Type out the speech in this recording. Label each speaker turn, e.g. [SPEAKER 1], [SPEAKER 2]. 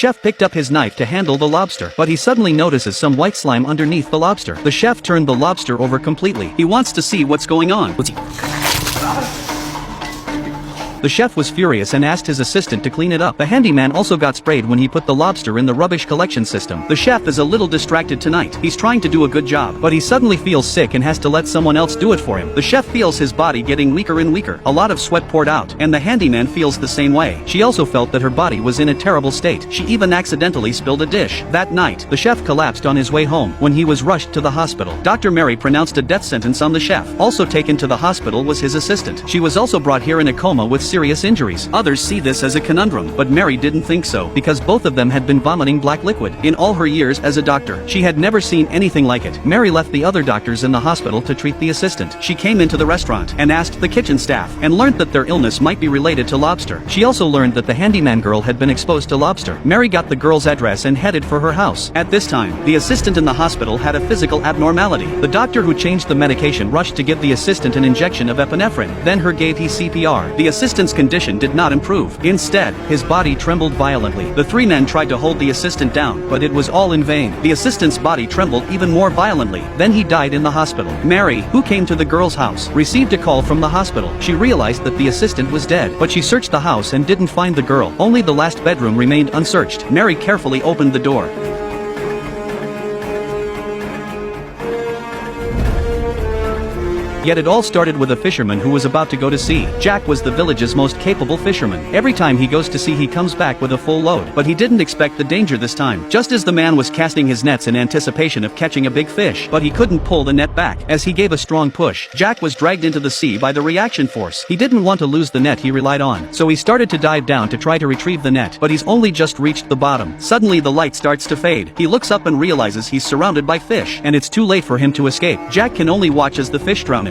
[SPEAKER 1] Chef picked up his knife to handle the lobster, but he suddenly notices some white slime underneath the lobster. The chef turned the lobster over completely. He wants to see what's going on. The chef was furious and asked his assistant to clean it up. The handyman also got sprayed when he put the lobster in the rubbish collection system. The chef is a little distracted tonight. He's trying to do a good job, but he suddenly feels sick and has to let someone else do it for him. The chef feels his body getting weaker and weaker. A lot of sweat poured out, and the handyman feels the same way. She also felt that her body was in a terrible state. She even accidentally spilled a dish. That night, the chef collapsed on his way home. When he was rushed to the hospital, Dr. Mary pronounced a death sentence on the chef. Also taken to the hospital was his assistant. She was also brought here in a coma with serious injuries. Others see this as a conundrum, but Mary didn't think so, because both of them had been vomiting black liquid. In all her years as a doctor, she had never seen anything like it. Mary left the other doctors in the hospital to treat the assistant. She came into the restaurant and asked the kitchen staff, and learned that their illness might be related to lobster. She also learned that the handyman girl had been exposed to lobster. Mary got the girl's address and headed for her house. At this time, the assistant in the hospital had a physical abnormality. The doctor who changed the medication rushed to give the assistant an injection of epinephrine, then her gave he CPR. The assistant's condition did not improve. Instead, his body trembled violently. The three men tried to hold the assistant down, but it was all in vain. The assistant's body trembled even more violently. Then he died in the hospital. Mary, who came to the girl's house, received a call from the hospital. She realized that the assistant was dead, but she searched the house and didn't find the girl. Only the last bedroom remained unsearched. Mary carefully opened the door. Yet it all started with a fisherman who was about to go to sea. Jack was the village's most capable fisherman. Every time he goes to sea he comes back with a full load, but he didn't expect the danger this time. Just as the man was casting his nets in anticipation of catching a big fish, but he couldn't pull the net back. As he gave a strong push, Jack was dragged into the sea by the reaction force. He didn't want to lose the net he relied on, so he started to dive down to try to retrieve the net, but he's only just reached the bottom. Suddenly the light starts to fade. He looks up and realizes he's surrounded by fish, and it's too late for him to escape. Jack can only watch as the fish drown him.